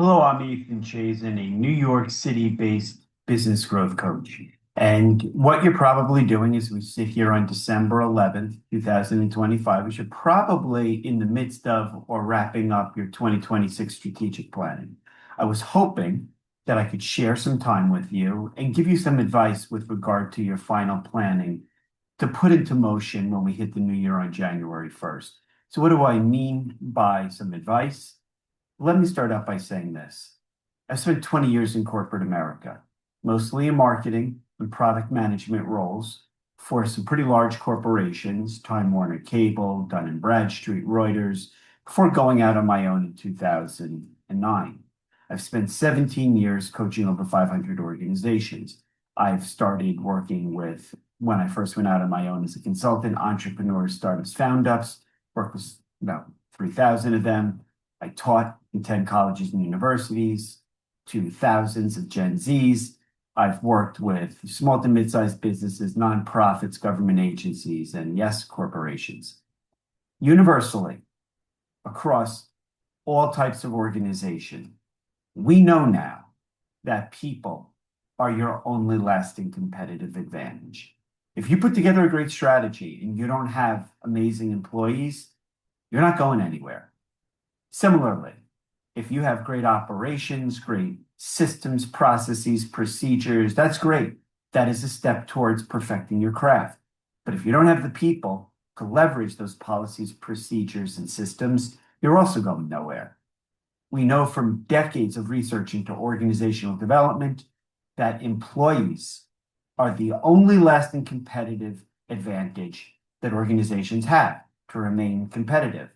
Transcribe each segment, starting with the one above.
Hello, I'm Ethan Chazen, a New York City-based business growth coach. And what you're probably doing is we sit here on December 11th, 2025. We should probably in the midst of or wrapping up your 2026 strategic planning. I was hoping that I could share some time with you and give you some advice with regard to your final planning to put into motion when we hit the new year on January 1st. So what do I mean by some advice? Let me start out by saying this. I spent 20 years in corporate America, mostly in marketing and product management roles for some pretty large corporations, Time Warner Cable, Dun& Bradstreet, Reuters, before going out on my own in 2009. I've spent 17 years coaching over 500 organizations. I've started working with, when I first went out on my own as a consultant, entrepreneurs, startups, found-ups, worked with about 3,000 of them. I taught in 10 colleges and universities to thousands of Gen Zs. I've worked with small to mid-sized businesses, nonprofits, government agencies, and yes, corporations. Universally, across all types of organization, we know now that people are your only lasting competitive advantage. If you put together a great strategy and you don't have amazing employees, you're not going anywhere. Similarly, if you have great operations, great systems, processes, procedures, that's great. That is a step towards perfecting your craft. But if you don't have the people to leverage those policies, procedures, and systems, you're also going nowhere. We know from decades of research into organizational development that employees are the only lasting competitive advantage that organizations have to remain competitive.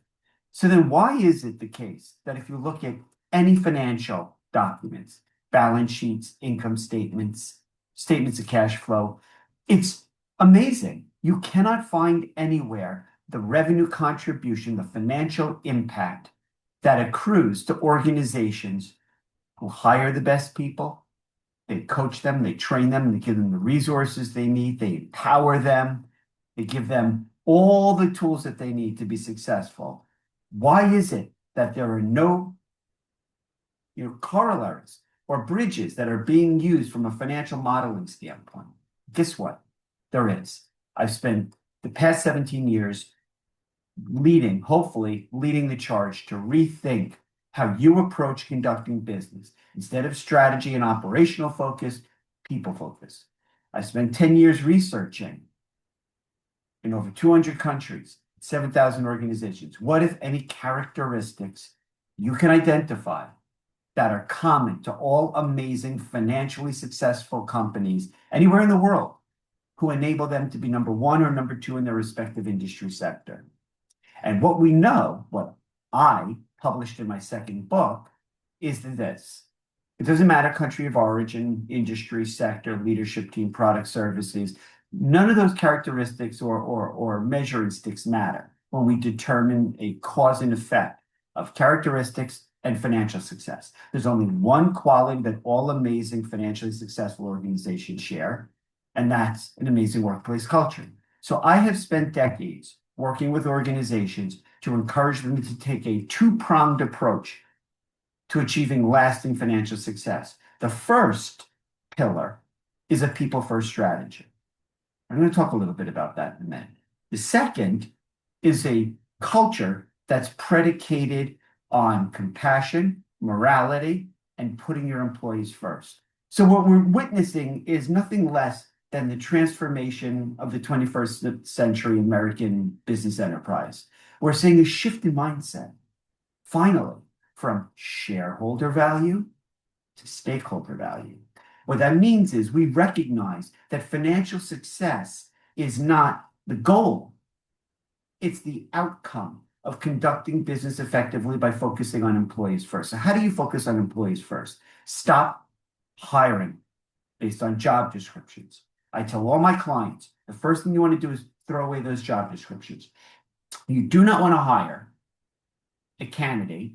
So then why is it the case that if you look at any financial documents, balance sheets, income statements, statements of cash flow, it's amazing. You cannot find anywhere the revenue contribution, the financial impact that accrues to organizations who hire the best people, they coach them, they train them, they give them the resources they need, they empower them, they give them all the tools that they need to be successful. Why is it that there are no corollaries or bridges that are being used from a financial modeling standpoint? Guess what? There is. I've spent the past 17 years hopefully leading the charge to rethink how you approach conducting business. Instead of strategy and operational focus, people focus. I spent 10 years researching in over 200 countries, 7,000 organizations. What, if any, characteristics you can identify that are common to all amazing, financially successful companies anywhere in the world who enable them to be number one or number two in their respective industry sector? And what we know, what I published in my second book, is this. It doesn't matter country of origin, industry, sector, leadership team, product, services. None of those characteristics or measuring sticks matter when we determine a cause and effect of characteristics and financial success. There's only one quality that all amazing financially successful organizations share, and that's an amazing workplace culture. So I have spent decades working with organizations to encourage them to take a two-pronged approach to achieving lasting financial success. The first pillar is a people-first strategy. I'm going to talk a little bit about that in a minute. The second is a culture that's predicated on compassion, morality, and putting your employees first. So what we're witnessing is nothing less than the transformation of the 21st century American business enterprise. We're seeing a shift in mindset, finally, from shareholder value to stakeholder value. What that means is we recognize that financial success is not the goal. It's the outcome of conducting business effectively by focusing on employees first. So how do you focus on employees first? Stop hiring based on job descriptions. I tell all my clients, the first thing you want to do is throw away those job descriptions. You do not want to hire a candidate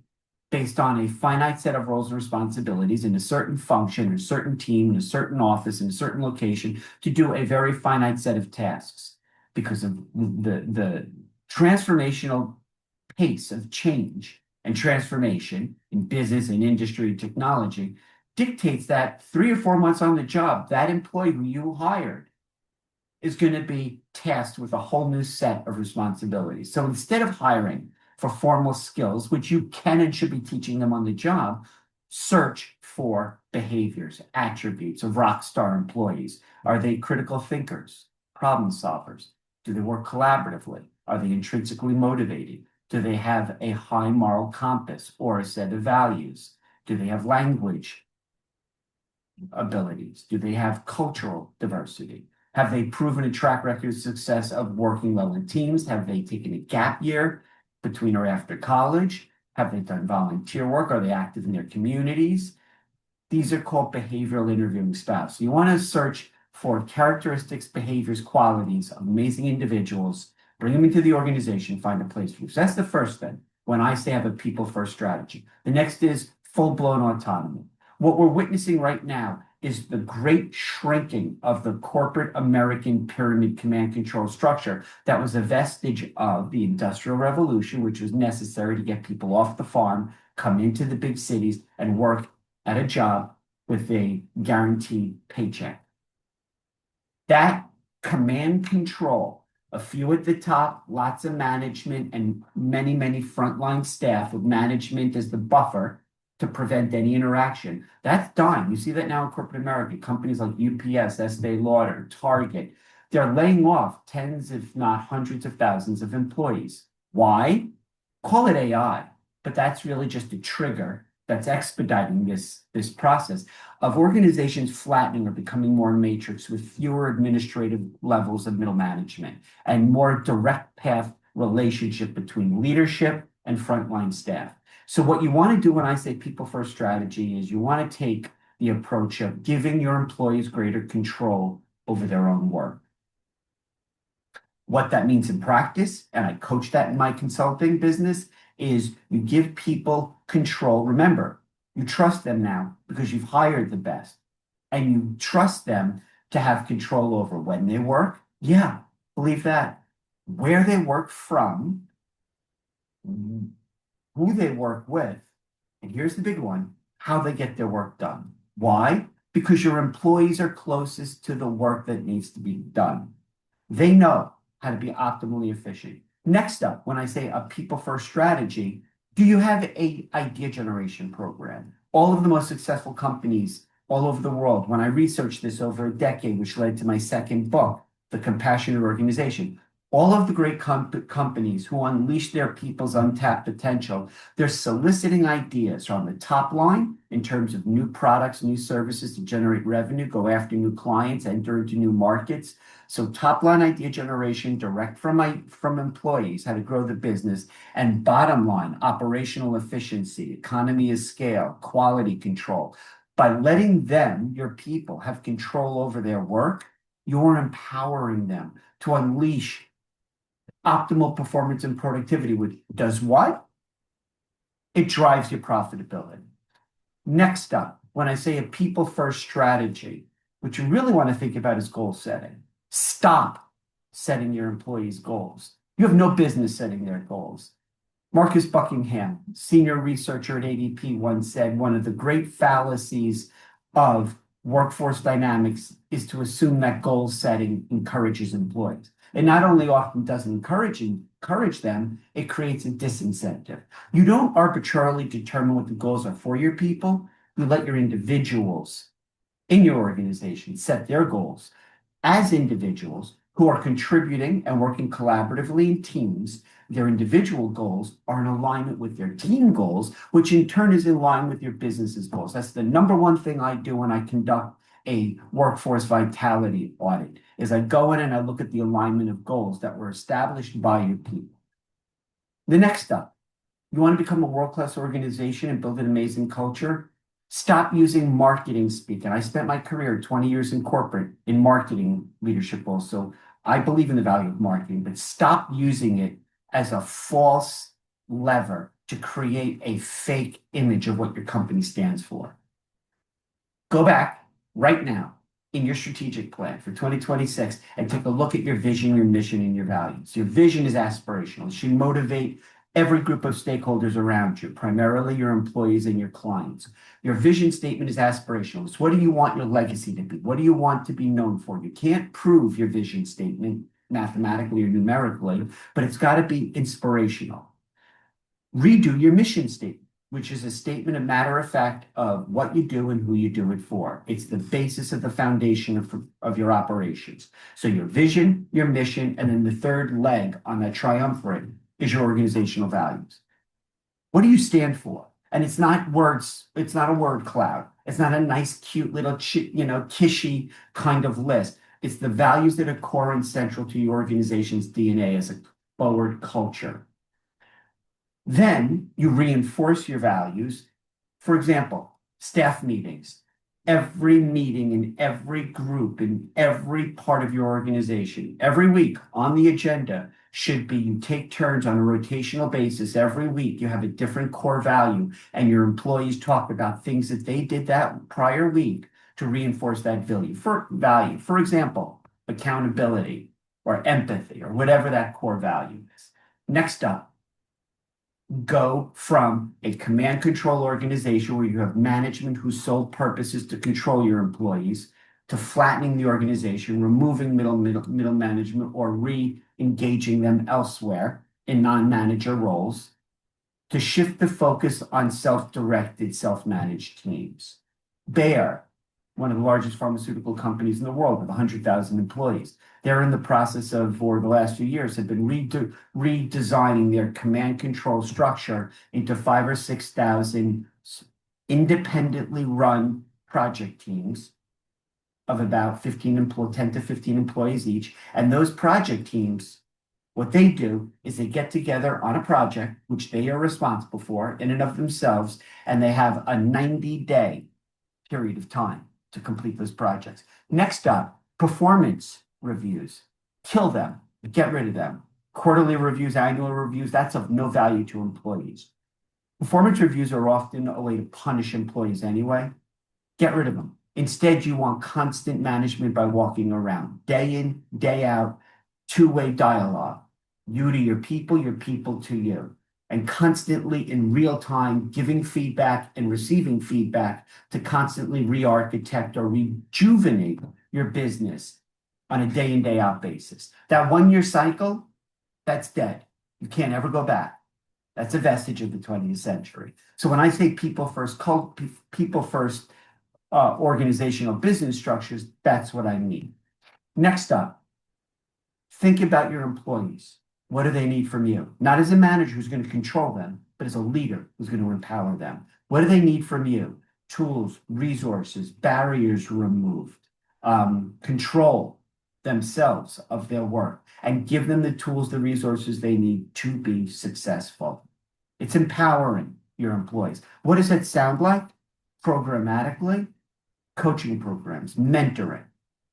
based on a finite set of roles and responsibilities in a certain function, a certain team, in a certain office, in a certain location to do a very finite set of tasks because of the transformational pace of change and transformation in business and industry and technology dictates that 3 or 4 months on the job, that employee who you hired is going to be tasked with a whole new set of responsibilities. So instead of hiring for formal skills, which you can and should be teaching them on the job, search for behaviors, attributes of rock star employees. Are they critical thinkers, problem solvers? Do they work collaboratively? Are they intrinsically motivated? Do they have a high moral compass or a set of values? Do they have language abilities? Do they have cultural diversity? Have they proven a track record of success of working well in teams? Have they taken a gap year between or after college? Have they done volunteer work? Are they active in their communities? These are called behavioral interviewing styles. So you want to search for characteristics, behaviors, qualities of amazing individuals, bring them into the organization, find a place for you. So that's the first thing when I say have a people-first strategy. The next is full-blown autonomy. What we're witnessing right now is the great shrinking of the corporate American pyramid command control structure that was a vestige of the Industrial Revolution, which was necessary to get people off the farm, come into the big cities, and work at a job with a guaranteed paycheck. That command control, a few at the top, lots of management, and many, many frontline staff with management as the buffer to prevent any interaction. That's dying. You see that now in corporate America. Companies like UPS, Estee Lauder, Target, they're laying off tens, if not hundreds of thousands of employees. Why? Call it AI, but that's really just a trigger that's expediting this process of organizations flattening or becoming more matrix with fewer administrative levels of middle management and more direct path relationship between leadership and frontline staff. So what you want to do when I say people first strategy is you want to take the approach of giving your employees greater control over their own work. What that means in practice, and I coach that in my consulting business, is you give people control. Remember, you trust them now because you've hired the best, and you trust them to have control over when they work. Yeah, believe that. Where they work from, who they work with, and here's the big one, how they get their work done. Why? Because your employees are closest to the work that needs to be done. They know how to be optimally efficient. Next up, when I say a people-first strategy, do you have an idea generation program? All of the most successful companies all over the world, when I researched this over a decade, which led to my second book, The Compassionate Organization, all of the great companies who unleash their people's untapped potential, they're soliciting ideas from the top line in terms of new products, new services to generate revenue, go after new clients, enter into new markets. So top line idea generation, direct from employees, how to grow the business, and bottom line, operational efficiency, economy of scale, quality control. By letting them, your people, have control over their work, you're empowering them to unleash optimal performance and productivity, which does what? It drives your profitability. Next up, when I say a people-first strategy, what you really want to think about is goal setting. Stop setting your employees' goals. You have no business setting their goals. Marcus Buckingham, senior researcher at ADP, once said one of the great fallacies of workforce dynamics is to assume that goal setting encourages employees. It not only often doesn't encourage them, it creates a disincentive. You don't arbitrarily determine what the goals are for your people. You let your individuals in your organization set their goals. As individuals who are contributing and working collaboratively in teams, their individual goals are in alignment with their team goals, which in turn is in line with your business's goals. That's the number one thing I do when I conduct a workforce vitality audit, is I go in and I look at the alignment of goals that were established by your people. The next step, you want to become a world-class organization and build an amazing culture? Stop using marketing speak. And I spent my career, 20 years in corporate, in marketing leadership roles. So I believe in the value of marketing, but stop using it as a false lever to create a fake image of what your company stands for. Go back right now in your strategic plan for 2026 and take a look at your vision, your mission, and your values. Your vision is aspirational. It should motivate every group of stakeholders around you, primarily your employees and your clients. Your vision statement is aspirational. It's what do you want your legacy to be? What do you want to be known for? You can't prove your vision statement mathematically or numerically, but it's got to be inspirational. Redo your mission statement, which is a statement of matter of fact of what you do and who you do it for. It's the basis of the foundation of your operations. So your vision, your mission, and then the third leg on that triumvirate is your organizational values. What do you stand for? And it's not words, it's not a word cloud. It's not a nice, cute little, kishy kind of list. It's the values that are core and central to your organization's DNA as a forward culture. Then you reinforce your values. For example, staff meetings. Every meeting in every group, in every part of your organization, every week on the agenda should be you take turns on a rotational basis. Every week you have a different core value, and your employees talk about things that they did that prior week to reinforce that value. For example, accountability or empathy or whatever that core value is. Next up, go from a command control organization where you have management whose sole purpose is to control your employees to flattening the organization, removing middle management or re-engaging them elsewhere in non-manager roles to shift the focus on self-directed, self-managed teams. Bayer, one of the largest pharmaceutical companies in the world with 100,000 employees. They're in the process of, for the last few years, have been redesigning their command control structure into 5,000 or 6,000 independently run project teams of about 10 to 15 employees each. And those project teams, what they do is they get together on a project, which they are responsible for in and of themselves, and they have a 90-day period of time to complete those projects. Next up, performance reviews. Kill them, get rid of them. Quarterly reviews, annual reviews, that's of no value to employees. Performance reviews are often a way to punish employees anyway. Get rid of them. Instead, you want constant management by walking around, day in, day out, two-way dialogue. You to your people to you. And constantly in real time giving feedback and receiving feedback to constantly re-architect or rejuvenate your business on a day in, day out basis. That 1 year cycle, that's dead. You can't ever go back. That's a vestige of the 20th century. So when I say people first organizational business structures, that's what I mean. Next up, think about your employees. What do they need from you? Not as a manager who's going to control them, but as a leader who's going to empower them. What do they need from you? Tools, resources, barriers removed, control themselves of their work, and give them the tools, the resources they need to be successful. It's empowering your employees. What does that sound like? Programmatically, coaching programs, mentoring,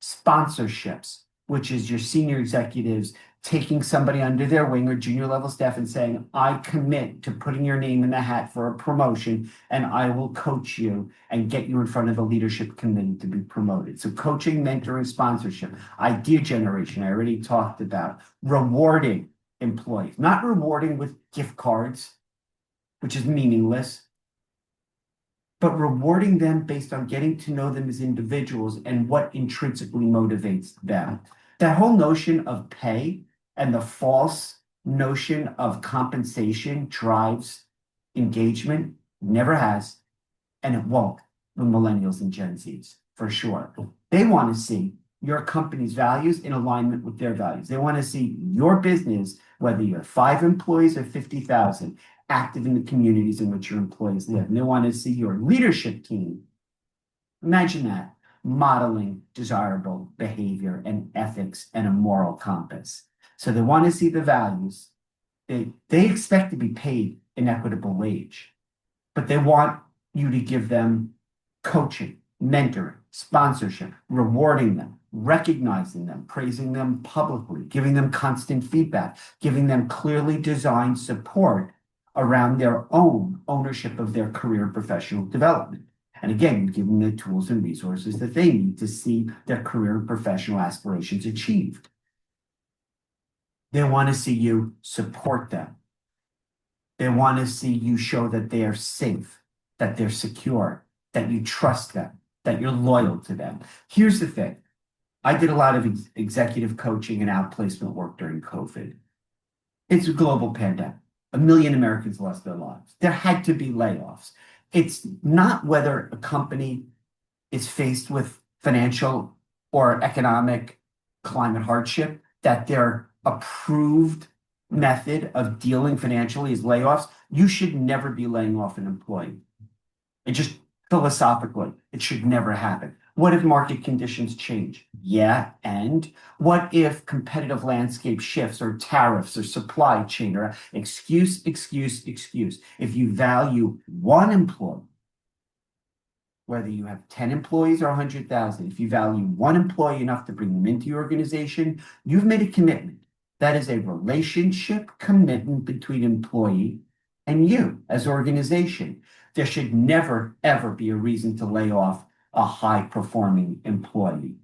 sponsorships, which is your senior executives taking somebody under their wing or junior level staff and saying, I commit to putting your name in the hat for a promotion, and I will coach you and get you in front of the leadership committee to be promoted. So coaching, mentoring, sponsorship, idea generation, I already talked about, rewarding employees, not rewarding with gift cards, which is meaningless, but rewarding them based on getting to know them as individuals and what intrinsically motivates them. That whole notion of pay and the false notion of compensation drives engagement, never has, and it won't with millennials and Gen Zs, for sure. They want to see your company's values in alignment with their values. They want to see your business, whether you're 5 employees or 50,000, active in the communities in which your employees live. And they want to see your leadership team, imagine that, modeling desirable behavior and ethics and a moral compass. So they want to see the values. They expect to be paid an equitable wage, but they want you to give them coaching, mentoring, sponsorship, rewarding them, recognizing them, praising them publicly, giving them constant feedback, giving them clearly designed support around their own ownership of their career and professional development. And again, you give them the tools and resources that they need to see their career and professional aspirations achieved. They want to see you support them. They want to see you show that they are safe, that they're secure, that you trust them, that you're loyal to them. Here's the thing. I did a lot of executive coaching and outplacement work during COVID. It's a global pandemic. 1 million Americans lost their lives. There had to be layoffs. It's not whether a company is faced with financial or economic climate hardship that their approved method of dealing financially is layoffs. You should never be laying off an employee. It just philosophically, it should never happen. What if market conditions change? Yeah, and what if competitive landscape shifts or tariffs or supply chain or excuse. If you value one employee, whether you have 10 employees or 100,000, if you value one employee enough to bring them into your organization, you've made a commitment. That is a relationship commitment between employee and you as organization. There should never, ever be a reason to lay off a high-performing employee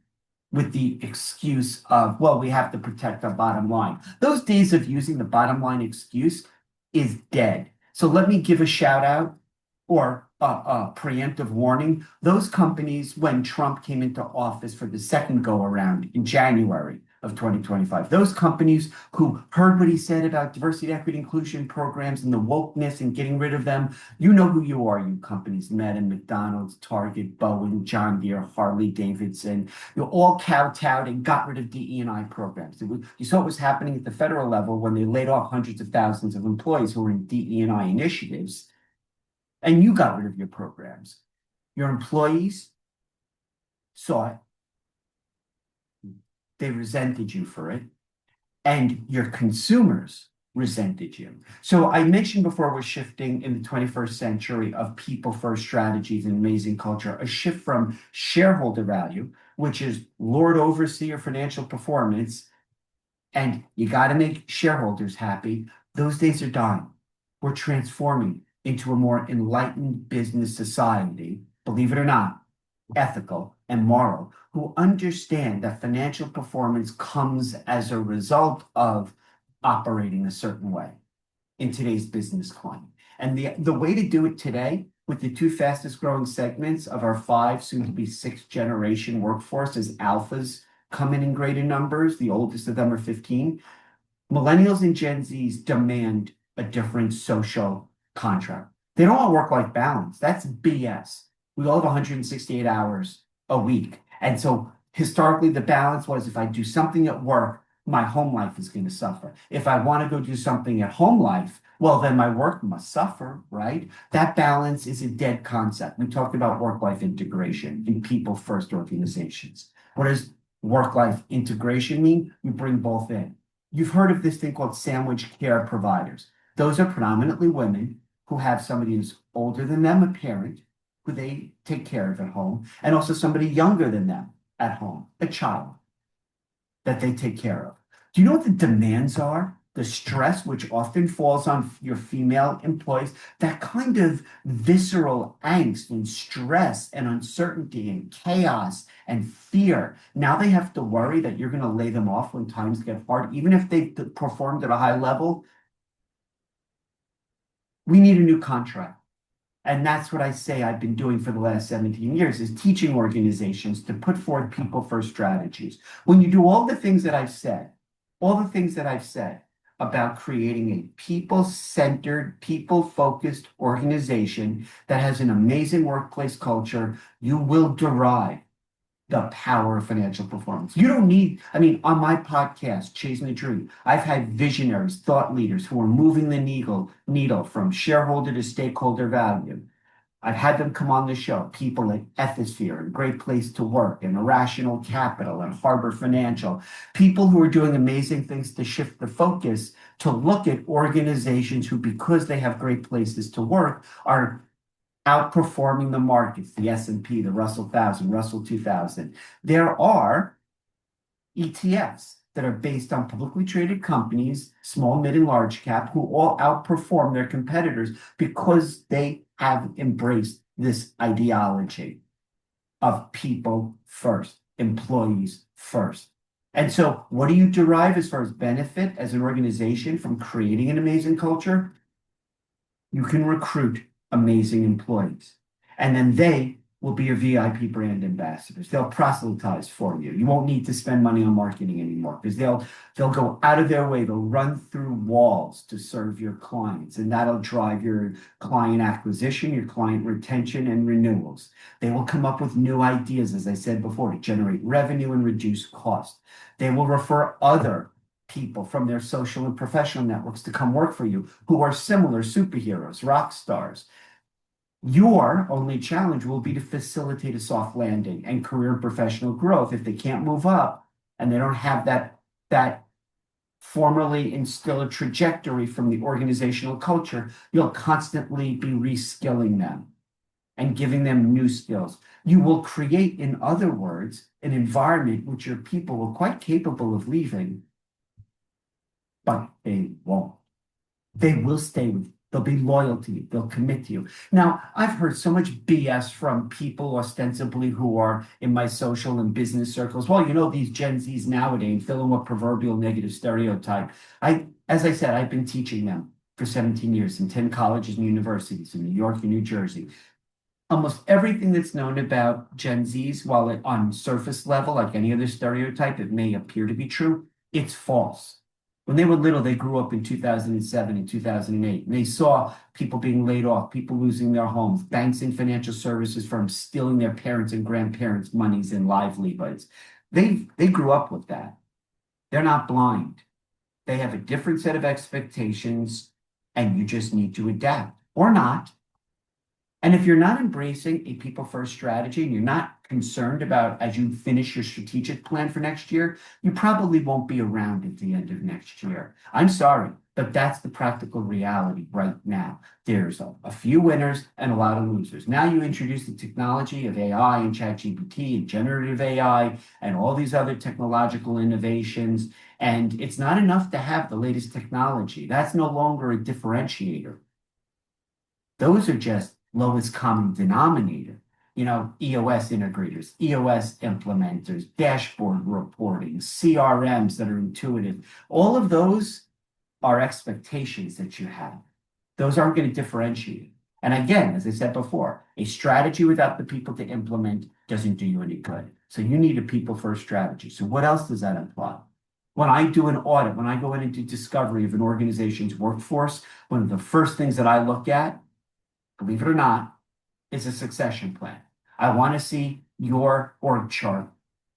with the excuse of, well, we have to protect our bottom line. Those days of using the bottom line excuse is dead. So let me give a shout out or a preemptive warning. Those companies, when Trump came into office for the second go around in January of 2025, those companies who heard what he said about diversity, equity, inclusion programs and the wokeness and getting rid of them, you know who you are, you companies, Meta, McDonald's, Target, Boeing, John Deere, Harley Davidson, you all kowtowed and got rid of DE&I programs. You saw what was happening at the federal level when they laid off hundreds of thousands of employees who were in DE&I initiatives, and you got rid of your programs. Your employees saw it. They resented you for it. And your consumers resented you. So I mentioned before we're shifting in the 21st century of people first strategies and amazing culture, a shift from shareholder value, which is Lord Overseer financial performance, and you got to make shareholders happy. Those days are dying. We're transforming into a more enlightened business society, believe it or not, ethical and moral, who understand that financial performance comes as a result of operating a certain way in today's business climate. And the way to do it today with the two fastest growing segments of our five, soon to be sixth generation workforce as alphas come in greater numbers, the oldest of them are 15. Millennials and Gen Zs demand a different social contract. They don't want work-life balance. That's BS. We all have 168 hours a week. And so historically, the balance was if I do something at work, my home life is going to suffer. If I want to go do something at home life, well, then my work must suffer, right? That balance is a dead concept. We talked about work-life integration in people-first organizations. What does work-life integration mean? You bring both in. You've heard of this thing called sandwich care providers. Those are predominantly women who have somebody who's older than them, a parent, who they take care of at home, and also somebody younger than them at home, a child that they take care of. Do you know what the demands are? The stress, which often falls on your female employees, that kind of visceral angst and stress and uncertainty and chaos and fear. Now they have to worry that you're going to lay them off when times get hard, even if they performed at a high level. We need a new contract. And that's what I say I've been doing for the last 17 years is teaching organizations to put forth people first strategies. When you do all the things that I've said about creating a people-centered, people-focused organization that has an amazing workplace culture, you will derive the power of financial performance. You don't need, on my podcast, Chasing the Dream, I've had visionaries, thought leaders who are moving the needle from shareholder to stakeholder value. I've had them come on the show, people like Ethisphere and Great Place to Work and Irrational Capital and Harbor Financial, people who are doing amazing things to shift the focus to look at organizations who, because they have great places to work, are outperforming the markets, the S&P, the Russell 1000, Russell 2000. There are ETFs that are based on publicly traded companies, small, mid, and large cap, who all outperform their competitors because they have embraced this ideology of people first, employees first. And so what do you derive as far as benefit as an organization from creating an amazing culture? You can recruit amazing employees. And then they will be your VIP brand ambassadors. They'll proselytize for you. You won't need to spend money on marketing anymore because they'll go out of their way. They'll run through walls to serve your clients, and that'll drive your client acquisition, your client retention, and renewals. They will come up with new ideas, as I said before, to generate revenue and reduce cost. They will refer other people from their social and professional networks to come work for you who are similar superheroes, rock stars. Your only challenge will be to facilitate a soft landing and career and professional growth. If they can't move up and they don't have that formerly instilled trajectory from the organizational culture, you'll constantly be reskilling them and giving them new skills. You will create, in other words, an environment which your people are quite capable of leaving, but they won't. They will stay with you. They'll be loyal to you. They'll commit to you. Now, I've heard so much BS from people ostensibly who are in my social and business circles. Well, these Gen Zs nowadays fill in with proverbial negative stereotype. As I said, I've been teaching them for 17 years in 10 colleges and universities in New York and New Jersey. Almost everything that's known about Gen Zs, while on surface level, like any other stereotype, it may appear to be true, it's false. When they were little, they grew up in 2007 and 2008. And they saw people being laid off, people losing their homes, banks and financial services firms stealing their parents' and grandparents' monies and livelihoods. They grew up with that. They're not blind. They have a different set of expectations, and you just need to adapt or not. And if you're not embracing a people-first strategy and you're not concerned about as you finish your strategic plan for next year, you probably won't be around at the end of next year. I'm sorry, but that's the practical reality right now. There's a few winners and a lot of losers. Now you introduce the technology of AI and ChatGPT and generative AI and all these other technological innovations, and it's not enough to have the latest technology. That's no longer a differentiator. Those are just lowest common denominator. EOS integrators, EOS implementers, dashboard reporting, CRMs that are intuitive. All of those are expectations that you have. Those aren't going to differentiate. And again, as I said before, a strategy without the people to implement doesn't do you any good. So you need a people-first strategy. So what else does that imply? When I do an audit, when I go in and do discovery of an organization's workforce, one of the first things that I look at, believe it or not, is a succession plan. I want to see your org chart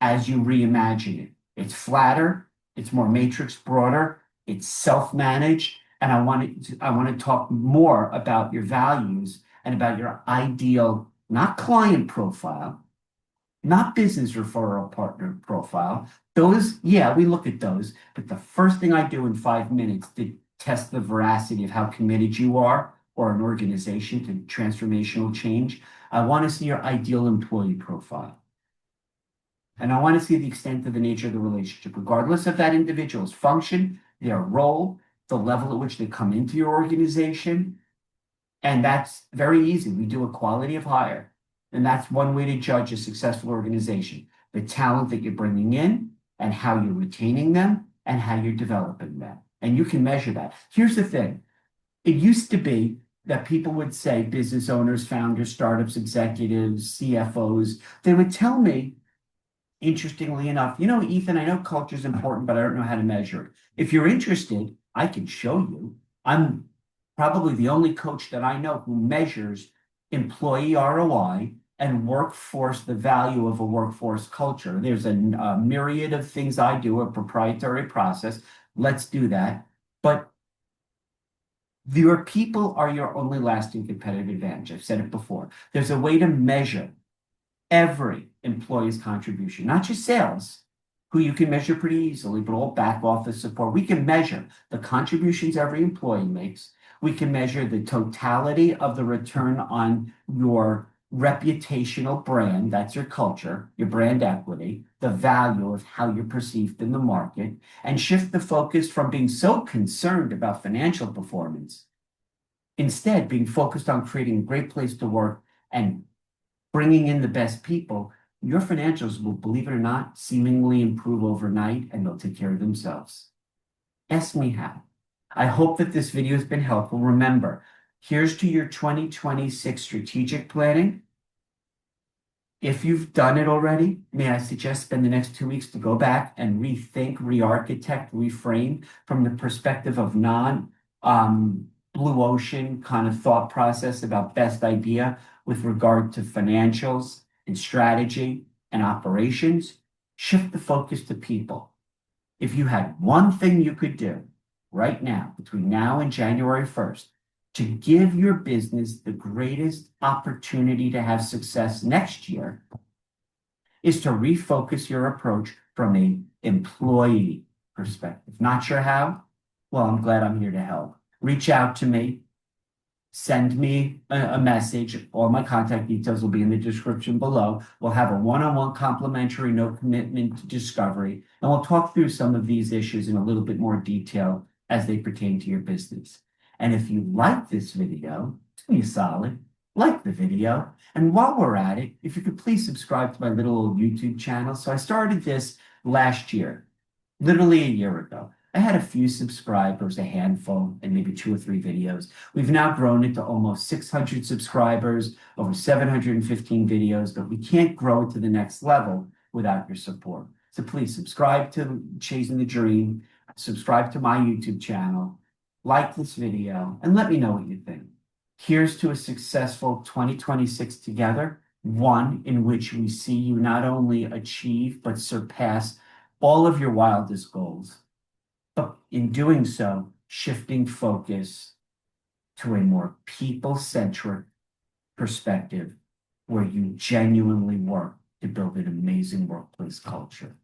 as you reimagine it. It's flatter, it's more matrix broader, it's self-managed, and I want to talk more about your values and about your ideal, not client profile, not business referral partner profile. Those, yeah, we look at those, but the first thing I do in 5 minutes to test the veracity of how committed you are or an organization to transformational change, I want to see your ideal employee profile. And I want to see the extent of the nature of the relationship, regardless of that individual's function, their role, the level at which they come into your organization. And that's very easy. We do a quality of hire. And that's one way to judge a successful organization: the talent that you're bringing in and how you're retaining them and how you're developing them. And you can measure that. Here's the thing. It used to be that people would say, business owners, founders, startups, executives, CFOs, they would tell me, interestingly enough, Ethan, I know culture is important, but I don't know how to measure it. If you're interested, I can show you. I'm probably the only coach that I know who measures employee ROI and workforce, the value of a workforce culture. There's a myriad of things I do, a proprietary process. Let's do that. But your people are your only lasting competitive advantage. I've said it before. There's a way to measure every employee's contribution, not just sales, who you can measure pretty easily, but all back office support. We can measure the contributions every employee makes. We can measure the totality of the return on your reputational brand, that's your culture, your brand equity, the value of how you're perceived in the market, and shift the focus from being so concerned about financial performance, instead being focused on creating a great place to work and bringing in the best people. Your financials will, believe it or not, seemingly improve overnight, and they'll take care of themselves. Ask me how. I hope that this video has been helpful. Remember, Here's to your 2026 strategic planning. If you've done it already, may I suggest spend the next 2 weeks to go back and rethink, re-architect, reframe from the perspective of blue ocean kind of thought process about best idea with regard to financials and strategy and operations. Shift the focus to people. If you had one thing you could do right now, between now and January 1st, to give your business the greatest opportunity to have success next year, is to refocus your approach from an employee perspective. Not sure how? Well, I'm glad I'm here to help. Reach out to me. Send me a message. All my contact details will be in the description below. We'll have a one-on-one complimentary, no commitment discovery, and we'll talk through some of these issues in a little bit more detail as they pertain to your business. And if you like this video, do me a solid, like the video. And while we're at it, if you could please subscribe to my little old YouTube channel. So I started this last year, literally a year ago. I had a few subscribers, a handful, and maybe 2 or 3 videos. We've now grown it to almost 600 subscribers, over 715 videos, but we can't grow it to the next level without your support. So please subscribe to Chasing the Dream, subscribe to my YouTube channel, like this video, and let me know what you think. Here's to a successful 2026 together, one in which we see you not only achieve, but surpass all of your wildest goals. But in doing so, shifting focus to a more people-centric perspective where you genuinely work to build an amazing workplace culture.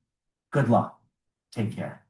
Good luck. Take care.